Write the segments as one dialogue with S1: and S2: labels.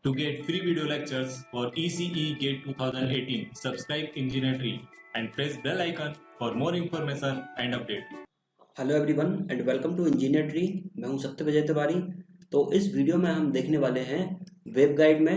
S1: To get free video lectures for ECE GATE 2018, subscribe Engineer Tree and press bell icon for more information and update.
S2: Hello everyone and welcome to engineer tree. मैं हूं सत्य विजय तिवारी। तो इस video में हम देखने वाले हैं वेब गाइड में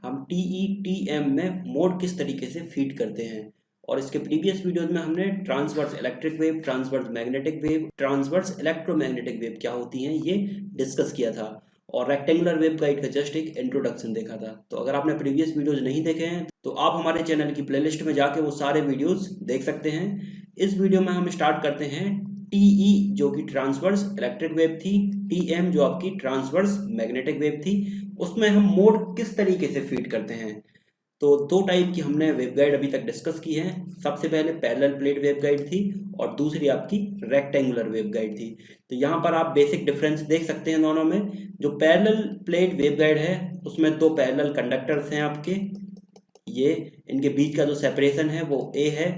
S2: हम TETM में मोड किस तरीके से फीड करते हैं। और इसके प्रीवियस वीडियोज में हमने transverse electric wave, transverse magnetic wave, transverse electromagnetic wave क्या होती हैं ये डिस्कस किया था और रेक्टेंगुलर वेव गाइड का जस्ट एक इंट्रोडक्शन देखा था। तो अगर आपने प्रीवियस वीडियोज नहीं देखे हैं तो आप हमारे चैनल की प्लेलिस्ट में जाके वो सारे वीडियोज देख सकते हैं। इस वीडियो में हम स्टार्ट करते हैं TE जो कि ट्रांसवर्स इलेक्ट्रिक वेव थी, TM जो आपकी ट्रांसवर्स मैग्नेटिक वेव थी, उसमें हम मोड किस तरीके से फीड करते हैं। तो दो टाइप की हमने वेव गाइड अभी तक डिस्कस की है। सबसे पहले पैरेलल प्लेट वेव गाइड थी और दूसरी आपकी रेक्टेंगुलर वेव गाइड थी। तो यहाँ पर आप बेसिक डिफरेंस देख सकते हैं दोनों में। जो पैरेलल प्लेट वेव गाइड है उसमें दो पैरेलल कंडक्टर्स हैं आपके, ये इनके बीच का जो सेपरेशन है वो A है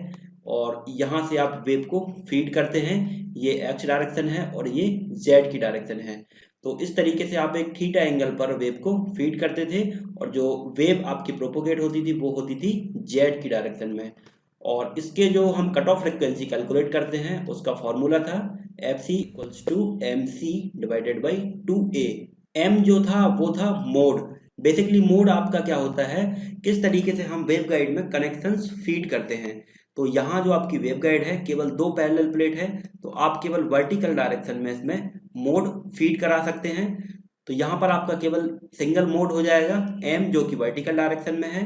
S2: और यहाँ से आप वेव को फीड करते हैं। ये X डायरेक्शन है और ये Z की डायरेक्शन है। तो इस तरीके से आप एक थीटा एंगल पर वेव को फीड करते थे और जो वेव आपकी प्रोपोगेट होती थी वो होती थी Z की डायरेक्शन में। और इसके जो हम कट ऑफ फ्रिक्वेंसी कैलकुलेट करते हैं उसका फॉर्मूला था FC = MC divided by 2A। M जो था वो था मोड। बेसिकली मोड आपका क्या होता है, किस तरीके से हम वेव गाइड में कनेक्शंस फीड करते हैं। तो यहाँ जो आपकी वेव गाइड है केवल दो पैरेलल प्लेट है तो आप केवल वर्टिकल डायरेक्शन में इसमें मोड फीड करा सकते हैं। तो यहाँ पर आपका केवल सिंगल मोड हो जाएगा M जो कि वर्टिकल डायरेक्शन में है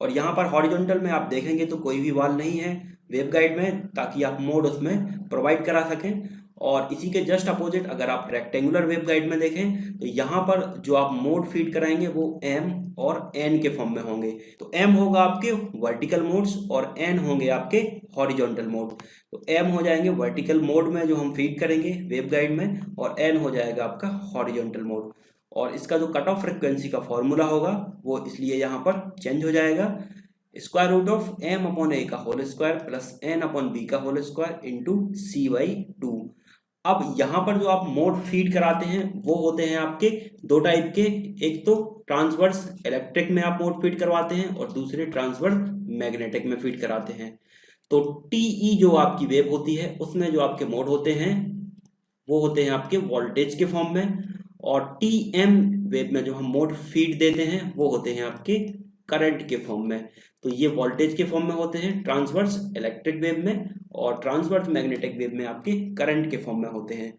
S2: और यहाँ पर हॉरिजॉन्टल में आप देखेंगे तो कोई भी वाल नहीं है वेव गाइड में ताकि आप मोड उसमें प्रोवाइड करा सकें। और इसी के जस्ट अपोजिट अगर आप रेक्टेंगुलर वेव गाइड में देखें तो यहाँ पर जो आप मोड फीड कराएंगे वो M और N के फॉर्म में होंगे। तो M होगा आपके वर्टिकल मोड्स और N होंगे आपके हॉरिजॉन्टल मोड। तो M हो जाएंगे वर्टिकल मोड में जो हम फीड करेंगे वेव गाइड में और N हो जाएगा आपका हॉरिजॉन्टल मोड। और इसका जो कट ऑफ फ्रिक्वेंसी का फॉर्मूला होगा वो इसलिए यहाँ पर चेंज हो जाएगा, √M/A का होल स्क्वायर प्लस N/B का होल स्क्वायर इंटू C/2। अब यहाँ पर जो आप मोड फीड कराते हैं वो होते हैं आपके दो टाइप के, एक तो ट्रांसवर्स इलेक्ट्रिक में आप मोड फीड करवाते हैं और दूसरे ट्रांसवर्स मैग्नेटिक में फीड कराते हैं। तो TE जो आपकी वेव होती है उसमें जो आपके मोड होते हैं वो होते हैं आपके वोल्टेज के फॉर्म में और TM वेव में जो हम मोड फीड देते हैं वो होते हैं आपके करंट के फॉर्म में। तो ये वोल्टेज के फॉर्म में होते हैं ट्रांसवर्स इलेक्ट्रिक वेव में और ट्रांसवर्स मैग्नेटिक वेव में आपके करंट के फॉर्म में होते हैं।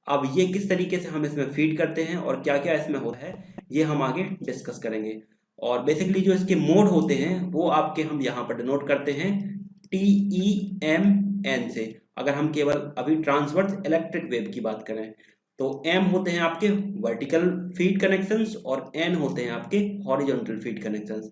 S2: अब ये किस तरीके से हम इसमें फीड करते हैं और क्या क्या इसमें होता है ये हम आगे डिस्कस करेंगे। और बेसिकली जो इसके मोड होते हैं वो आपके हम यहाँ पर डिनोट करते हैं TEMN से। अगर हम केवल अभी ट्रांसवर्स इलेक्ट्रिक वेव की बात करें तो M होते हैं आपके वर्टिकल फीड कनेक्शंस और N होते हैं आपके हॉरिजॉन्टल फीड कनेक्शंस।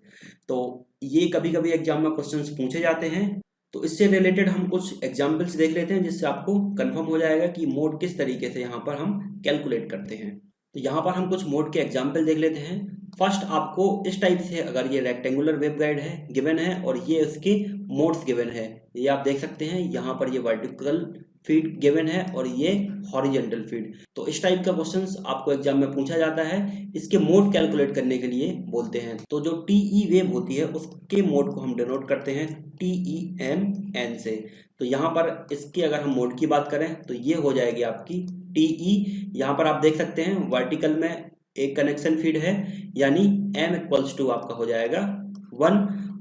S2: तो ये कभी कभी एग्जाम में क्वेश्चंस पूछे जाते हैं। तो इससे रिलेटेड हम कुछ एग्जाम्पल्स देख लेते हैं जिससे आपको कंफर्म हो जाएगा कि मोड किस तरीके से यहाँ पर हम कैलकुलेट करते हैं। तो यहाँ पर हम कुछ मोड के एग्जाम्पल देख लेते हैं। फर्स्ट आपको इस टाइप से, अगर ये रेक्टेंगुलर वेव गाइड है गिवन है और ये इसके मोड्स गिवन है, ये आप देख सकते हैं यहाँ पर ये वर्टिकल फीड गिवन है और ये हॉरिजॉन्टल फीड। तो इस टाइप का क्वेश्चंस आपको एग्जाम में पूछा जाता है, इसके मोड कैलकुलेट करने के लिए बोलते हैं। तो जो TE वेव होती है उसके मोड को हम डिनोट करते हैं TEMN से। तो यहाँ पर इसकी अगर हम मोड की बात करें तो ये हो जाएगी आपकी TE। यहाँ पर आप देख सकते हैं वर्टिकल में एक कनेक्शन फीड है यानी M = आपका हो जाएगा 1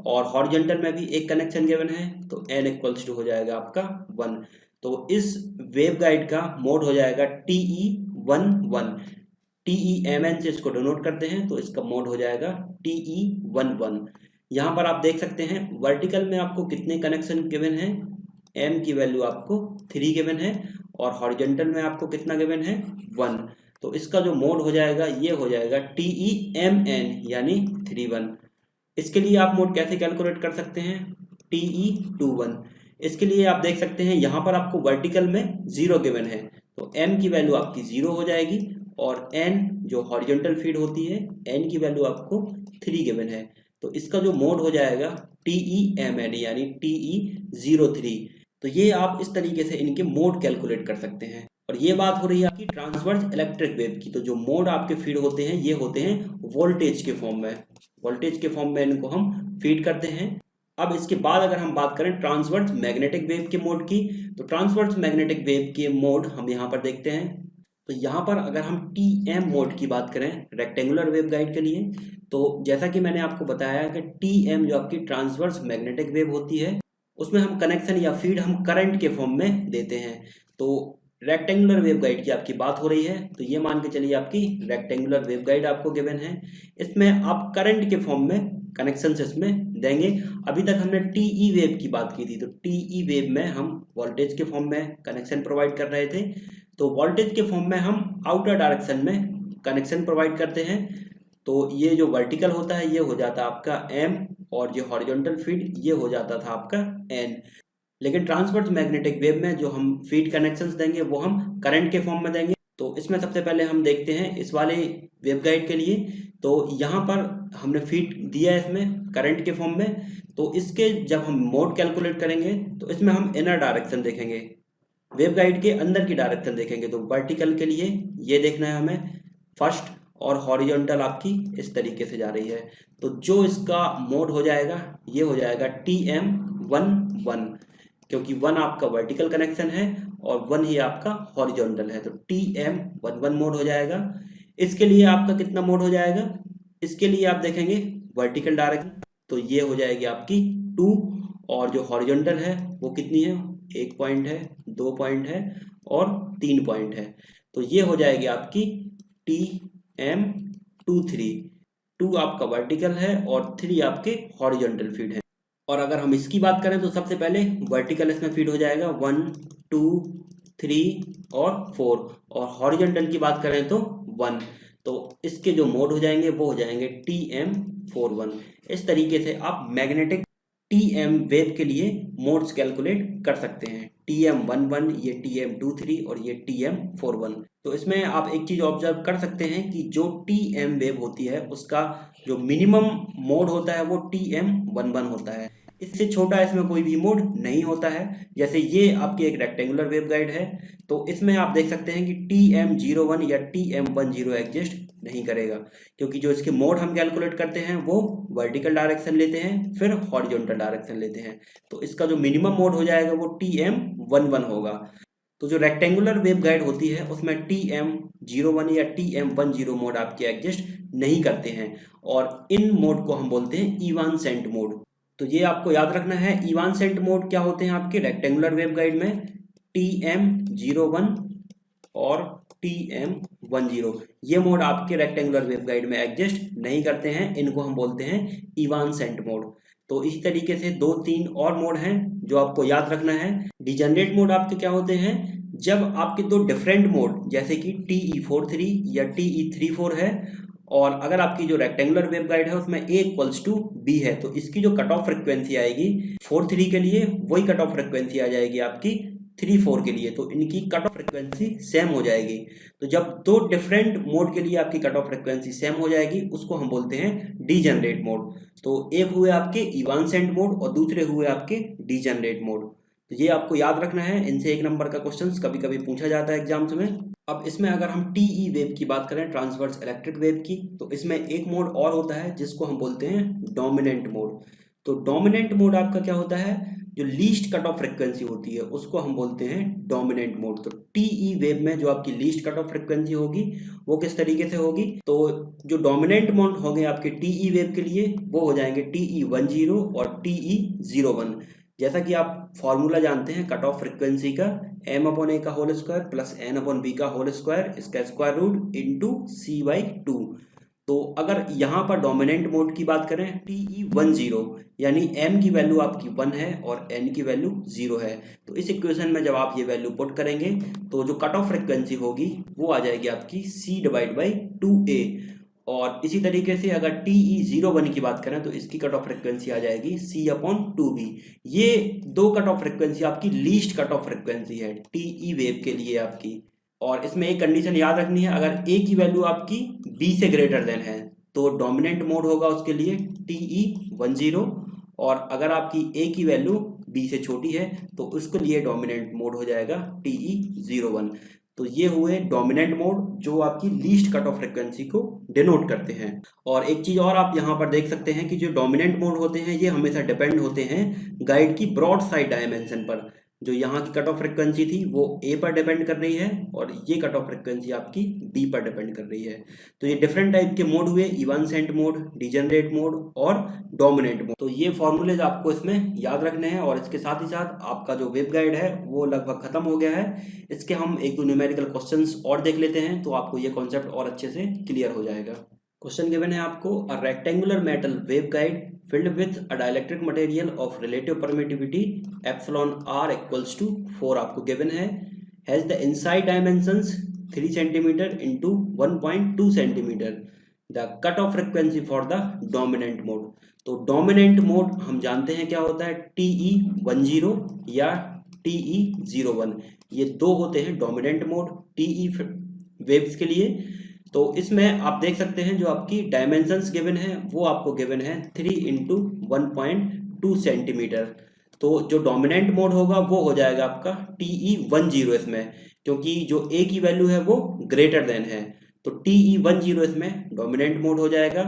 S2: और हॉरिजॉन्टल में भी एक कनेक्शन गिवन है तो N = हो जाएगा आपका 1। तो इस वेव गाइड का मोड हो जाएगा TE11। TEMN से इसको डिनोट करते हैं तो इसका मोड हो जाएगा TE11। यहाँ पर आप देख सकते हैं वर्टिकल में आपको कितने कनेक्शन गिवन हैं, M की वैल्यू आपको 3 गिवन है और हॉरिजॉन्टल में आपको कितना गिवन है 1। तो इसका जो मोड हो जाएगा ये हो जाएगा TEMN यानी 31। इसके लिए आप मोड कैसे कैलकुलेट कर सकते हैं, TE21। इसके लिए आप देख सकते हैं यहाँ पर आपको वर्टिकल में 0 गिवन है तो M की वैल्यू आपकी 0 हो जाएगी और N जो हॉरिजॉन्टल फीड होती है N की वैल्यू आपको 3 गिवन है। तो इसका जो मोड हो जाएगा TEMN यानी TE03। तो ये आप इस तरीके से इनके मोड कैलकुलेट कर सकते हैं। और ये बात हो रही है आपकी ट्रांसवर्स इलेक्ट्रिक वेव की। तो जो मोड आपके फीड होते हैं ये होते हैं वोल्टेज के फॉर्म में, वोल्टेज के फॉर्म में इनको हम फीड करते हैं। अब इसके बाद अगर हम बात करें ट्रांसवर्स मैग्नेटिक वेव के मोड की, तो ट्रांसवर्स मैग्नेटिक वेव के मोड हम यहाँ पर देखते हैं। तो यहाँ पर अगर हम TM मोड की बात करें रेक्टेंगुलर वेव गाइड के लिए, तो जैसा कि मैंने आपको बताया कि TM जो आपकी ट्रांसवर्स मैग्नेटिक वेव होती है उसमें हम कनेक्शन या फीड हम करंट के फॉर्म में देते हैं। तो रेक्टेंगुलर वेव गाइड की आपकी बात हो रही है, तो ये मान के चलिए आपकी रेक्टेंगुलर वेव गाइड आपको गिवन है, इसमें आप करंट के फॉर्म में कनेक्शन इसमें देंगे। अभी तक हमने TE वेव की बात की थी, तो TE वेव में हम वोल्टेज के फॉर्म में कनेक्शन प्रोवाइड कर रहे थे। तो वोल्टेज के फॉर्म में हम आउटर डायरेक्शन में कनेक्शन प्रोवाइड करते हैं। तो ये जो वर्टिकल होता है ये हो जाता है आपका M, और जो हॉरिजॉन्टल फीड ये हो जाता था आपका N। लेकिन ट्रांसवर्स मैग्नेटिक वेव में जो हम फीड कनेक्शंस देंगे वो हम करंट के फॉर्म में देंगे। तो इसमें सबसे पहले हम देखते हैं इस वाले वेव गाइड के लिए, तो यहाँ पर हमने फीड दिया है इसमें करंट के फॉर्म में। तो इसके जब हम मोड कैलकुलेट करेंगे तो इसमें हम इनर डायरेक्शन देखेंगे, वेव गाइड के अंदर की डायरेक्शन देखेंगे। तो वर्टिकल के लिए ये देखना है हमें फर्स्ट, और हॉरिजॉन्टल आपकी इस तरीके से जा रही है। तो जो इसका मोड हो जाएगा ये हो जाएगा TM11, क्योंकि 1 आपका वर्टिकल कनेक्शन है और 1 ही आपका हॉरिजॉन्टल है, तो TM11 मोड हो जाएगा। इसके लिए आपका कितना मोड हो जाएगा, इसके लिए आप देखेंगे वर्टिकल डायरेक्शन, तो ये हो जाएगी आपकी 2, और जो हॉरिजॉन्टल है वो कितनी है, 1 पॉइंट है, 2 पॉइंट है और 3 पॉइंट है। तो ये हो जाएगी आपकी TM23, 2 आपका वर्टिकल है और 3 आपके हॉरिजॉन्टल फीड है। और अगर हम इसकी बात करें तो सबसे पहले वर्टिकल इसमें फीड हो जाएगा 1, 2, 3 और 4, और हॉरिजॉन्टल की बात करें तो 1। तो इसके जो मोड हो जाएंगे वो हो जाएंगे TM41। इस तरीके से आप मैग्नेटिक TM वेव के लिए मोड्स कैलकुलेट कर सकते हैं, TM11, ये TM23 और ये TM41। तो इसमें आप एक चीज ऑब्जर्व कर सकते हैं कि जो TM वेव होती है उसका जो मिनिमम मोड होता है वो TM11 होता है, इससे छोटा इसमें कोई भी मोड नहीं होता है। जैसे ये आपकी एक रेक्टेंगुलर वेव गाइड है, तो इसमें आप देख सकते हैं कि TM01 या TM10 एग्जिस्ट नहीं करेगा, क्योंकि जो इसके मोड हम कैलकुलेट करते हैं वो वर्टिकल डायरेक्शन लेते हैं फिर हॉरिजॉन्टल डायरेक्शन लेते हैं। तो इसका जो मिनिमम मोड हो जाएगा वो TM11 होगा। तो जो रेक्टेंगुलर वेव गाइड होती है उसमें TM01 या TM10 मोड आपके एग्जिस्ट नहीं करते हैं, और इन मोड को हम बोलते हैं इवान्सेंट मोड। तो ये आपको याद रखना है, इवान्सेंट मोड क्या होते हैं आपके रेक्टेंगुलर वेव गाइड में, TM01 और TM10, ये मोड आपके रेक्टेंगुलर वेव गाइड में एग्जिस्ट नहीं करते हैं, इनको हम बोलते हैं इवान्सेंट मोड। तो इसी तरीके से 2-3 और मोड हैं जो आपको याद रखना है। डिजेनरेट मोड आपके क्या होते हैं, जब आपके दो डिफरेंट मोड जैसे कि TE43 या TE34 है, और अगर आपकी जो रेक्टेंगुलर वेव गाइड है उसमें A=B है, तो इसकी जो कट ऑफ फ्रिक्वेंसी आएगी 4-3 के लिए वही कट ऑफ फ्रिक्वेंसी आ जाएगी आपकी 3-4 के लिए, तो इनकी कट ऑफ फ्रिक्वेंसी सेम हो जाएगी। तो जब दो डिफरेंट मोड के लिए आपकी कट ऑफ फ्रिक्वेंसी सेम हो जाएगी उसको हम बोलते हैं डीजेनरेट मोड। तो एक हुए आपके इवान्सेंट मोड और दूसरे हुए आपके डीजेनरेट मोड। तो ये आपको याद रखना है, इनसे 1 नंबर का क्वेश्चन कभी कभी पूछा जाता है एग्जाम्स में। अब इसमें अगर हम TE वेव की बात करें, ट्रांसवर्स इलेक्ट्रिक वेव की, तो इसमें एक मोड और होता है जिसको हम बोलते हैं डोमिनेंट मोड। तो डोमिनेंट मोड आपका क्या होता है, जो लीस्ट कट ऑफ फ्रिक्वेंसी होती है उसको हम बोलते हैं डोमिनेंट मोड। तो TE वेव में जो आपकी लीस्ट कट ऑफ फ्रिक्वेंसी होगी वो किस तरीके से होगी, तो जो डोमिनेंट मोड होंगे आपके TE वेव के लिए वो हो जाएंगे TE10 और TE01। जैसा कि आप फॉर्मूला जानते हैं कट ऑफ फ्रिक्वेंसी का, m/a का होल स्क्वायर प्लस n/b का होल स्क्वायर, इसका स्क्वायर रूट इंटू c/2। तो अगर यहाँ पर डोमिनेंट मोड की बात करें TE10, यानी m की वैल्यू आपकी 1 है और n की वैल्यू 0 है, तो इस इक्वेशन में जब आप ये वैल्यू पुट करेंगे तो जो कट ऑफ फ्रिक्वेंसी होगी वो आ जाएगी आपकी c/2a। और इसी तरीके से अगर TE01 की बात करें तो इसकी कट ऑफ फ्रिक्वेंसी आ जाएगी c/2b। ये दो कट ऑफ फ्रिक्वेंसी आपकी लीस्ट कट ऑफ फ्रिक्वेंसी है TE वेव के लिए आपकी। और इसमें एक कंडीशन याद रखनी है, अगर a की वैल्यू आपकी b से ग्रेटर देन है तो डोमिनेंट मोड होगा उसके लिए TE10, और अगर आपकी a की वैल्यू b से छोटी है तो उसके लिए डोमिनेंट मोड हो जाएगा TE01। तो ये हुए डोमिनेंट मोड जो आपकी लीस्ट कट ऑफ फ्रिक्वेंसी को डिनोट करते हैं। और एक चीज़ और आप यहाँ पर देख सकते हैं कि जो डोमिनेंट मोड होते हैं ये हमेशा डिपेंड होते हैं गाइड की ब्रॉड साइड डायमेंशन पर। जो यहाँ की कट ऑफ फ्रिक्वेंसी थी वो ए पर डिपेंड कर रही है और ये कट ऑफ फ्रिक्वेंसी आपकी डी पर डिपेंड कर रही है। तो ये डिफरेंट टाइप के मोड हुए, इवांसेंट मोड, डिजेनरेट मोड और डोमिनेंट मोड। तो ये फॉर्मूलेज आपको इसमें याद रखने हैं। और इसके साथ ही साथ आपका जो वेब गाइड है वो लगभग खत्म हो गया है। इसके हम एक दो न्यूमेरिकल क्वेश्चंस और देख लेते हैं तो आपको ये कॉन्सेप्ट और अच्छे से क्लियर हो जाएगा। क्वेश्चन गिवन है आपको, a rectangular metal wave guide filled with a dielectric material of relative permittivity epsilon r equals to 4 आपको गिवन है, has the inside dimensions 3 cm into 1.2 cm, the cutoff frequency for the dominant mode। तो dominant mode हम जानते हैं क्या होता है, TE10 या TE01, ये दो होते हैं डोमिनेंट मोड TE वेव्स के लिए। तो इसमें आप देख सकते हैं जो आपकी डायमेंशंस गिवन है वो आपको गिवन है 3 इंटू 1.2 सेंटीमीटर। तो जो डोमिनेंट मोड होगा वो हो जाएगा आपका TE10 इसमें, क्योंकि जो A की वैल्यू है वो ग्रेटर देन है, तो TE10 इसमें डोमिनेंट मोड हो जाएगा।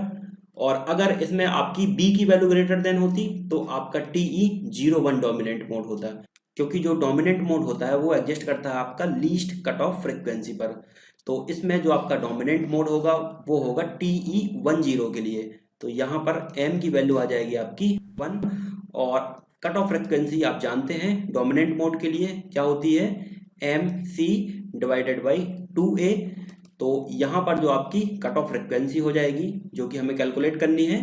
S2: और अगर इसमें आपकी B की वैल्यू ग्रेटर देन होती तो आपका TE01 डोमिनेंट मोड होता, क्योंकि जो डोमिनेंट मोड होता है वो एडजस्ट करता है आपका लीस्ट कट ऑफ फ्रिक्वेंसी पर। तो इसमें जो आपका डोमिनेंट मोड होगा वो होगा TE10 के लिए। तो यहाँ पर M की वैल्यू आ जाएगी आपकी 1 और कट ऑफ फ्रिक्वेंसी आप जानते हैं डोमिनेंट मोड के लिए क्या होती है, MC डिवाइडेड बाई 2A। तो यहाँ पर जो आपकी कट ऑफ फ्रिक्वेंसी हो जाएगी जो कि हमें कैलकुलेट करनी है,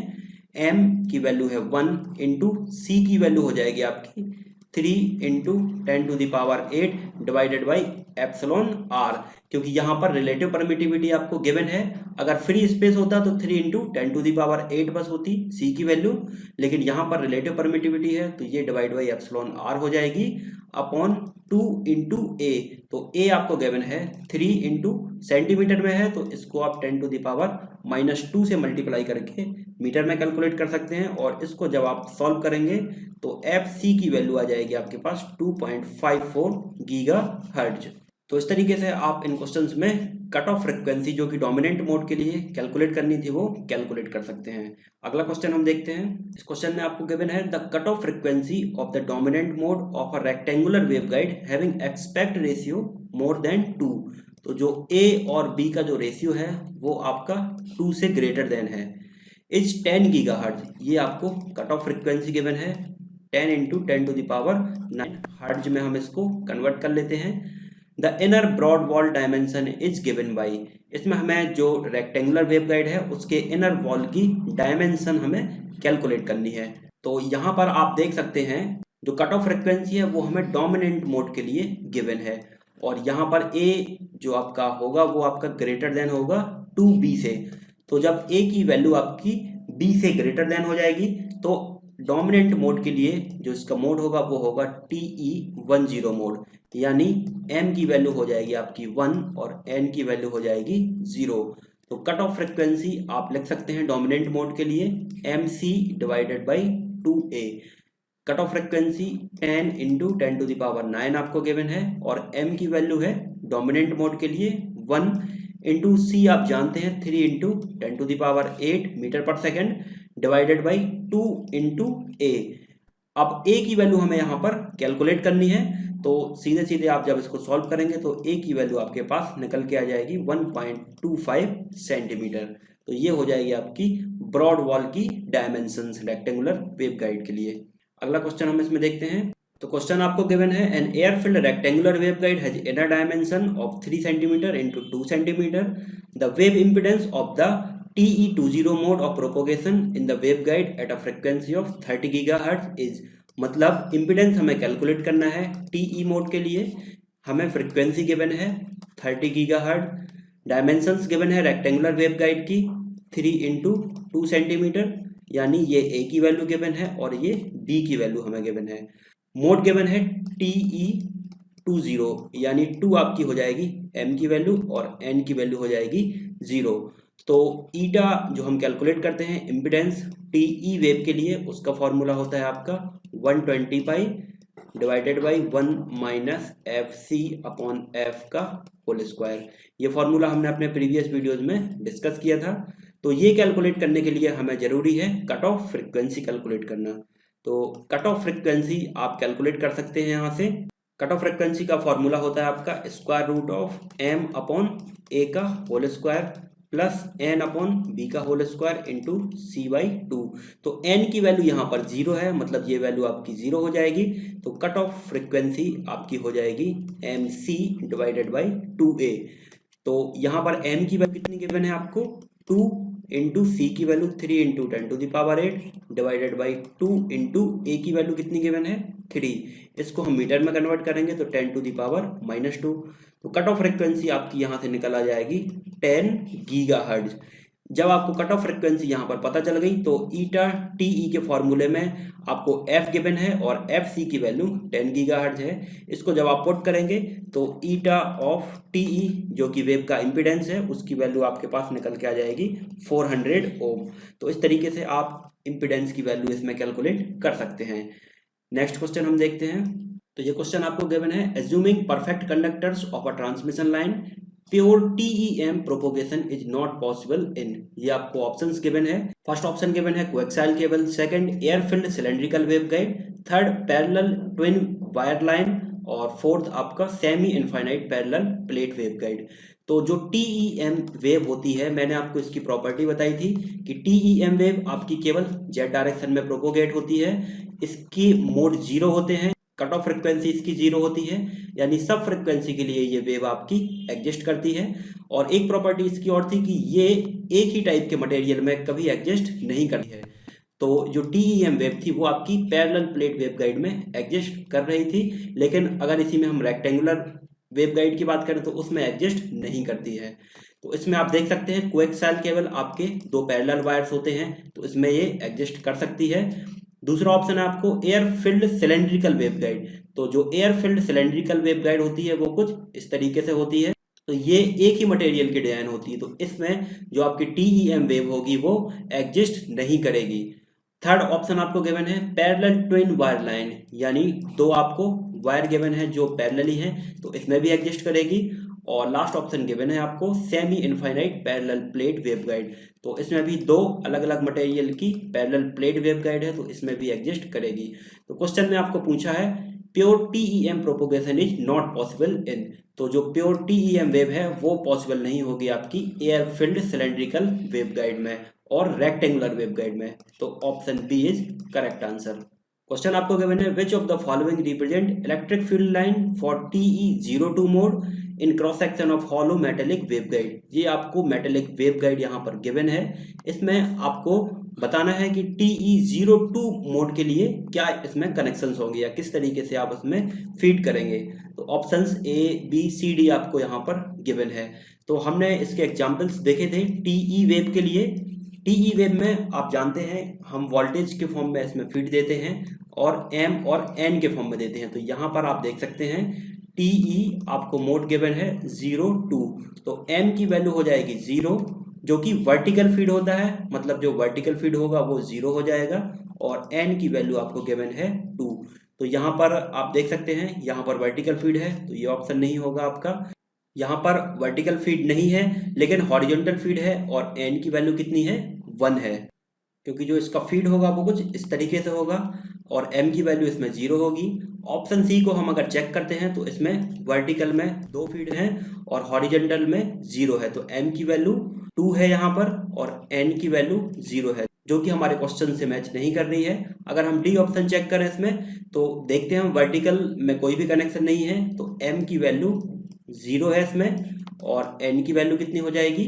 S2: M की वैल्यू है 1 इंटू C की वैल्यू हो जाएगी आपकी 3 into 10⁸ divided by epsilon r, क्योंकि यहाँ पर रिलेटिव परमिटिविटी आपको गिवन है। अगर फ्री स्पेस होता तो 3 इंटू 10⁸ बस होती C की वैल्यू, लेकिन यहाँ पर रिलेटिव परमिटिविटी है तो ये डिवाइड बाई एप्सिलॉन r हो जाएगी अपॉन 2 इंटू A। तो A आपको गिवन है 3 इंटू सेंटीमीटर में है, तो इसको आप 10⁻⁻2 से मल्टीप्लाई करके मीटर में कैलकुलेट कर सकते हैं। और इसको जब आप सॉल्व करेंगे तो FC की वैल्यू आ जाएगी आपके पास 2.54 गीगाहर्ट्ज। तो इस तरीके से आप इन क्वेश्चंस में कट ऑफ फ्रिक्वेंसी जो कि डोमिनेंट मोड के लिए कैलकुलेट करनी थी वो कैलकुलेट कर सकते हैं। अगला क्वेश्चन हम देखते हैं। इस क्वेश्चन में आपको गिवन है the cut off frequency of the dominant mode of a rectangular waveguide having aspect ratio more than 2। तो जो A और B का जो रेशियो है वो आपका 2 से ग्रेटर देन है, इज 10 गीगाहर्ट्ज। ये आपको कट ऑफ फ्रिक्वेंसी गिवन है 10 इंटू 10⁹ हर्ट्ज में हम इसको कन्वर्ट कर लेते हैं। The inner broad wall dimension is given by, इसमें हमें जो रेक्टेंगुलर वेवगाइड है उसके इनर वॉल की डायमेंशन हमें कैलकुलेट करनी है। तो यहाँ पर आप देख सकते हैं जो कट ऑफ फ्रिक्वेंसी है वो हमें डोमिनेंट मोड के लिए गिवन है, और यहाँ पर A जो आपका होगा वो आपका ग्रेटर देन होगा 2B से। तो जब A की वैल्यू आपकी B से ग्रेटर देन हो जाएगी तो डोमिनेंट मोड के लिए जो इसका मोड होगा वो होगा TE10 मोड, यानी M की वैल्यू हो जाएगी आपकी 1 और N की वैल्यू हो जाएगी 0। तो कट ऑफ फ्रिक्वेंसी आप लिख सकते हैं डोमिनेंट मोड के लिए MC divided by 2A। Cut off frequency 10 into 10⁹ आपको गिवन है, और M की वैल्यू है डोमिनेंट मोड के लिए 1 इंटू C आप जानते हैं 3 इंटू 10⁸ मीटर पर second divided by 2 into A। अब A की वैल्यू हमें यहाँ पर कैलकुलेट करनी है, तो सीधे सीधे आप जब इसको सॉल्व करेंगे तो A की वैल्यू आपके पास निकल के आ जाएगी 1.25 सेंटीमीटर। तो ये हो जाएगी आपकी ब्रॉड वॉल की डायमेंशंस रेक्टेंगुलर वेवगाइड के लिए। अगला क्वेश्चन हम इसमें देखते हैं। तो क्वेश्चन आपको गिवन है an air filled rectangular waveguide has inner dimension of 3 centimetre into 2 centimetre. The wave impedance of the TE20 mode of propagation in the waveguide at a frequency of 30 gigahertz is, मतलब impedance हमें calculate करना है TE mode के लिए, हमें frequency given है 30 gigahertz, dimensions given है rectangular waveguide की 3 इंटू 2 सेंटीमीटर, यानी ये A की वैल्यू गिवन है और ये B की वैल्यू हमें गिवन है। मोड गिवन है TE20, यानी 2 आपकी हो जाएगी M की वैल्यू और N की वैल्यू हो जाएगी 0। तो ईटा जो हम कैलकुलेट करते हैं इम्पिडेंस TE वेव के लिए, उसका फॉर्मूला होता है आपका 120 pi divided by 1 minus f c upon f का होल स्क्वायर। ये फॉर्मूला हमने अपने प्रीवियस वीडियोज में डिस्कस किया था। तो ये कैलकुलेट करने के लिए हमें जरूरी है कट ऑफ फ्रिक्वेंसी कैलकुलेट करना। तो कट ऑफ फ्रिक्वेंसी आप कैलकुलेट कर सकते हैं यहाँ से। कट ऑफ फ्रिक्वेंसी का फॉर्मूला होता है आपका square root of M upon A का whole square plus N upon B का whole square into C by 2। तो एन की वैल्यू यहाँ पर 0 है, मतलब ये वैल्यू आपकी 0 हो जाएगी। तो कट ऑफ फ्रिक्वेंसी आपकी हो जाएगी M C divided by 2a। तो यहाँ पर m की वैल्यू कितनी गिवन है आपको 2 इंटू सी की value 3 into 10 to the power 8 divided by 2 into A की वैल्यू कितनी गिवन है 3। इसको हम मीटर में कन्वर्ट करेंगे तो 10 टू द पावर -2। तो कट ऑफ फ्रिक्वेंसी आपकी यहाँ से निकल आ जाएगी 10 गीगाहर्ट्ज। जब आपको कट ऑफ फ्रिक्वेंसी यहाँ पर पता चल गई तो ईटा टीई के फॉर्मूले में आपको एफ गिवन है और एफ सी की वैल्यू 10 गीगाहर्ट्ज है। इसको जब आप पुट करेंगे तो ईटा ऑफ टीई जो कि वेव का इम्पीडेंस है उसकी वैल्यू आपके पास निकल के आ जाएगी 400 ओम। तो इस तरीके से आप इम्पीडेंस की वैल्यू इसमें कैलकुलेट कर सकते हैं। नेक्स्ट क्वेश्चन हम देखते हैं। तो ये क्वेश्चन आपको गिवन है assuming perfect conductors of a transmission line pure TEM propagation is not possible in. ये आपको ऑप्शंस गिवन है। फर्स्ट ऑप्शन गिवन है coaxial cable, second air filled cylindrical waveguide, third parallel twin wire line और fourth आपका semi infinite parallel plate waveguide. तो जो TEM wave होती है मैंने आपको इसकी प्रॉपर्टी बताई थी कि TEM वेव आपकी केवल जेड डायरेक्शन में प्रोपोगेट होती है। इसकी मोड 0 होते हैं, कट ऑफ फ्रिक्वेंसी इसकी 0 होती है, यानी सब फ्रिक्वेंसी के लिए ये वेव आपकी एग्जिस्ट करती है। और एक प्रॉपर्टी इसकी और थी कि ये एक ही टाइप के मटेरियल में कभी एग्जिस्ट नहीं करती है। तो जो TEM वेव थी वो आपकी पैरेलल प्लेट वेवगाइड में एग्जिस्ट कर रही थी, लेकिन अगर इसी में हम रेक्टेंगुलर वेवगाइड की बात करें तो उसमें एग्जिस्ट नहीं करती है। तो इसमें आप देख सकते हैं कोएक्सियल केबल आपके 2 पैरेलल वायर्स होते हैं तो इसमें ये एग्जिस्ट कर सकती है। दूसरा ऑप्शन है आपको एयर फिल्ड सिलेंड्रिकल वेवगाइड। तो जो एयर फिल्ड सिलेंड्रिकल वेवगाइड होती है वो कुछ इस तरीके से होती है। तो ये एक ही मटेरियल की डिजाइन होती है, तो इसमें जो आपकी TEM वेव होगी वो एग्जिस्ट नहीं करेगी। थर्ड ऑप्शन आपको गिवन है पैरेलल ट्विन वायर लाइन, यानी 2 आपको वायर गिवन है जो पैरेलली हैं तो इसमें भी एग्जिस्ट करेगी। और लास्ट ऑप्शन गिवन है आपको semi infinite parallel plate waveguide. तो इसमें भी 2 अलग अलग मटेरियल की पैरेलल प्लेट वेवगाइड है तो इसमें भी एग्जिस्ट करेगी। तो क्वेश्चन में आपको पूछा है pure TEM propagation is not possible in. तो जो प्योर TEM वेव है वो पॉसिबल नहीं होगी आपकी एयर फिल्ड सिलेंड्रिकल वेवगाइड में और रेक्टेंगुलर वेवगाइड में। तो option B is correct answer. Question आपको गिवन है which of the following represent electric field line for TE02 mode in cross section of hollow metallic waveguide. ये आपको metallic waveguide यहाँ पर गिवन है। इसमें आपको बताना है कि TE02 मोड के लिए क्या इसमें कनेक्शंस होंगे या किस तरीके से आप इसमें फीड करेंगे। तो options A B C D आपको यहाँ पर गिवन है। तो हमने इसके एग्जांपल्स देखे थे TE वेव के लिए। TE वेव में आप जानते हैं हम वोल्टेज के फॉर्म में इसमें फीड देते हैं और M और N के फॉर्म में देते हैं। तो यहाँ पर आप देख सकते हैं TE आपको मोड गिवन है 0 2। तो M की वैल्यू हो जाएगी 0 जो कि वर्टिकल फीड होता है, मतलब जो वर्टिकल फीड होगा वो 0 हो जाएगा। और N की वैल्यू आपको गिवन है 2। तो यहाँ पर आप देख सकते हैं यहाँ पर वर्टिकल फीड है तो ये ऑप्शन नहीं होगा आपका। यहाँ पर वर्टिकल फीड नहीं है लेकिन हॉरिजॉन्टल फीड है और N की वैल्यू कितनी है 1 है, क्योंकि जो इसका फीड होगा वो कुछ इस तरीके से होगा और M की वैल्यू इसमें 0 होगी। ऑप्शन सी को हम अगर चेक करते हैं तो इसमें वर्टिकल में 2 फीड हैं और हॉरिजॉन्टल में 0 है। तो M की वैल्यू 2 है यहाँ पर और N की वैल्यू 0 है, जो कि हमारे क्वेश्चन से मैच नहीं कर रही है। अगर हम डी ऑप्शन चेक करें इसमें तो देखते हैं वर्टिकल में कोई भी कनेक्शन नहीं है तो M की वैल्यू 0 है इसमें और N की वैल्यू कितनी हो जाएगी,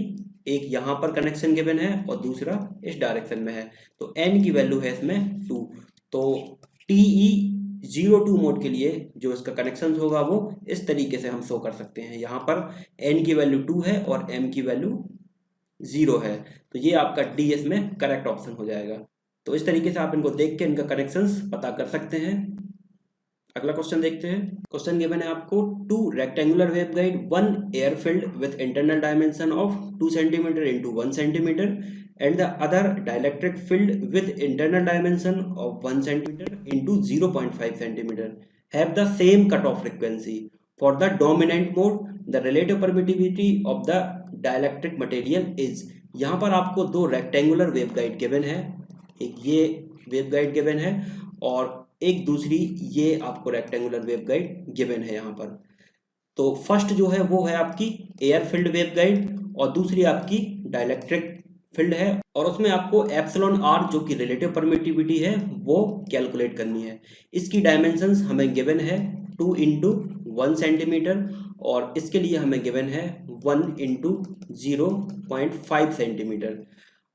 S2: एक यहाँ पर कनेक्शन गिवन है और दूसरा इस डायरेक्शन में है तो N की वैल्यू है इसमें 2। तो TE02 मोड के लिए जो इसका कनेक्शन होगा वो इस तरीके से हम शो कर सकते हैं। यहाँ पर N की वैल्यू 2 है और M की वैल्यू 0 है। तो ये आपका डी इसमें करेक्ट ऑप्शन हो जाएगा। तो इस तरीके से आप इनको देख के इनका कनेक्शंस पता कर सकते हैं। अगला क्वेश्चन देखते हैं। क्वेश्चन गिवन है आपको 2 rectangular waveguide 1 air field with internal dimension of 2 centimetre into 1 centimetre and the other dielectric field with internal dimension of 1 centimetre into 0.5 centimetre have the same cutoff frequency. For the dominant mode, the relative permittivity of the dielectric material is. यहाँ पर आपको दो rectangular waveguide given है, एक ये waveguide given है और एक दूसरी ये आपको रेक्टेंगुलर वेवगाइड गिवन है यहाँ पर। तो फर्स्ट जो है वो है आपकी एयर फील्ड वेवगाइड और दूसरी आपकी डाइलेक्ट्रिक फील्ड है और उसमें आपको एप्सिलॉन आर जो कि रिलेटिव परमिटिविटी है वो कैलकुलेट करनी है। इसकी डायमेंशंस हमें गिवन है 2 × 1 सेंटीमीटर और इसके लिए हमें गिवन है 1 × 0.5 सेंटीमीटर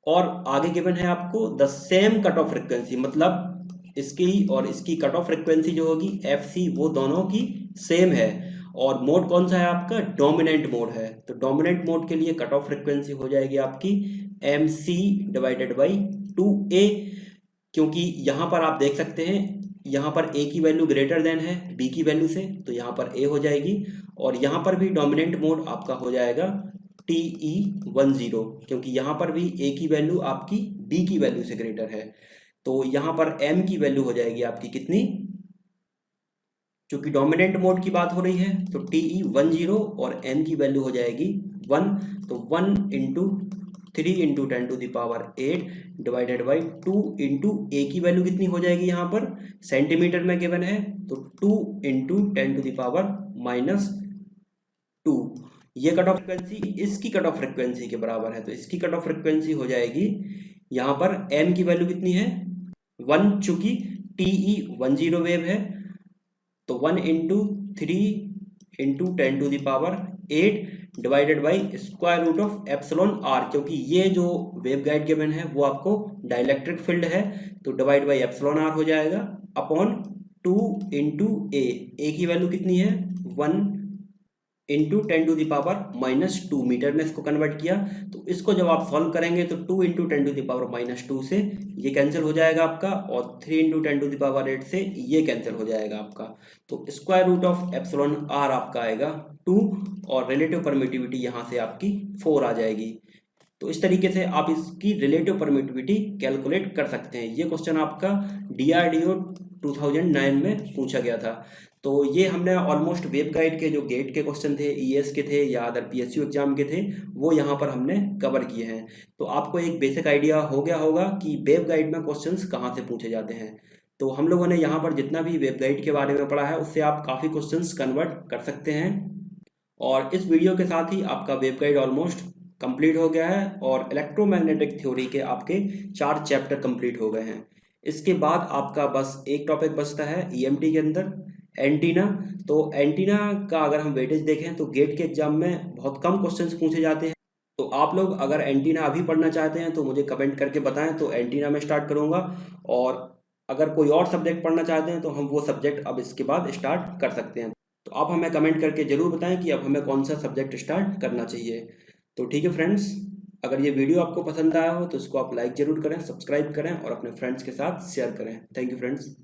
S2: और आगे गिवन है आपको the same cut off frequency, मतलब इसकी और इसकी कट ऑफ फ्रिक्वेंसी जो होगी FC वो दोनों की सेम है और मोड कौन सा है आपका, डोमिनेंट मोड है। तो डोमिनेंट मोड के लिए कट ऑफ फ्रिक्वेंसी हो जाएगी आपकी MC/2A, क्योंकि यहाँ पर आप देख सकते हैं यहाँ पर A की वैल्यू ग्रेटर देन है B की वैल्यू से, तो यहाँ पर A हो जाएगी और यहाँ पर भी डोमिनेंट मोड आपका हो जाएगा TE10, क्योंकि यहाँ पर भी A की वैल्यू आपकी B की वैल्यू से ग्रेटर है। तो यहाँ पर M की वैल्यू हो जाएगी आपकी कितनी, क्योंकि डोमिनेंट मोड की बात हो रही है तो TE10 और M की वैल्यू हो जाएगी 1, तो 1 × 3 × 10⁸ डिवाइडेड बाई 2 × A की वैल्यू कितनी हो जाएगी, यहाँ पर सेंटीमीटर में गिवन है तो 2 × 10⁻²। ये कट ऑफ फ्रिक्वेंसी इसकी कट ऑफ फ्रिक्वेंसी के बराबर है, तो इसकी कट ऑफ फ्रिक्वेंसी हो जाएगी यहाँ पर M की वैल्यू कितनी है 1, चूंकि TE10 वेव है तो 1 × 3 × 10⁸ divided by square root of epsilon r, क्योंकि ये जो वेवगाइड गिवन है वो आपको डाइलेक्ट्रिक फील्ड है तो डिवाइड बाई एप्सिलॉन आर हो जाएगा अपॉन 2 × A की वैल्यू कितनी है 1 × 10⁻², मीटर में इसको कन्वर्ट किया। तो इसको जब आप सॉल्व करेंगे तो 2 × 10⁻² से ये कैंसिल हो जाएगा आपका और 3 × 10⁸ से ये कैंसिल हो जाएगा आपका। तो square root of epsilon r आपका आएगा 2 और रिलेटिव परमिटिविटी यहाँ से आपकी 4 आ जाएगी। तो इस तरीके से आप इसकी रिलेटिव परमिटिविटी कैलकुलेट कर सकते हैं। ये क्वेश्चन आपका DRDO 2009 में पूछा गया था। तो ये हमने ऑलमोस्ट वेवगाइड के जो गेट के क्वेश्चन थे, ES के थे या अदर PSU एग्जाम के थे, वो यहाँ पर हमने कवर किए हैं। तो आपको एक बेसिक आइडिया हो गया होगा कि वेवगाइड में क्वेश्चंस कहाँ से पूछे जाते हैं। तो हम लोगों ने यहाँ पर जितना भी वेवगाइड के बारे में पढ़ा है उससे आप काफ़ी क्वेश्चंस कन्वर्ट कर सकते हैं और इस वीडियो के साथ ही आपका वेवगाइड ऑलमोस्ट कंप्लीट हो गया है और इलेक्ट्रोमैग्नेटिक थ्योरी के आपके 4 चैप्टर कंप्लीट हो गए हैं। इसके बाद आपका बस एक टॉपिक बचता है EMT के अंदर एंटीना। तो एंटीना का अगर हम वेटेज देखें तो गेट के एग्जाम में बहुत कम क्वेश्चंस पूछे जाते हैं। तो आप लोग अगर एंटीना अभी पढ़ना चाहते हैं तो मुझे कमेंट करके बताएं, तो एंटीना में स्टार्ट करूंगा और अगर कोई और सब्जेक्ट पढ़ना चाहते हैं तो हम वो सब्जेक्ट अब इसके बाद स्टार्ट कर सकते हैं। तो आप हमें कमेंट करके ज़रूर बताएं कि अब हमें कौन सा सब्जेक्ट स्टार्ट करना चाहिए। तो ठीक है फ्रेंड्स, अगर ये वीडियो आपको पसंद आया हो तो इसको आप लाइक ज़रूर करें, सब्सक्राइब करें और अपने फ्रेंड्स के साथ शेयर करें। Thank you friends.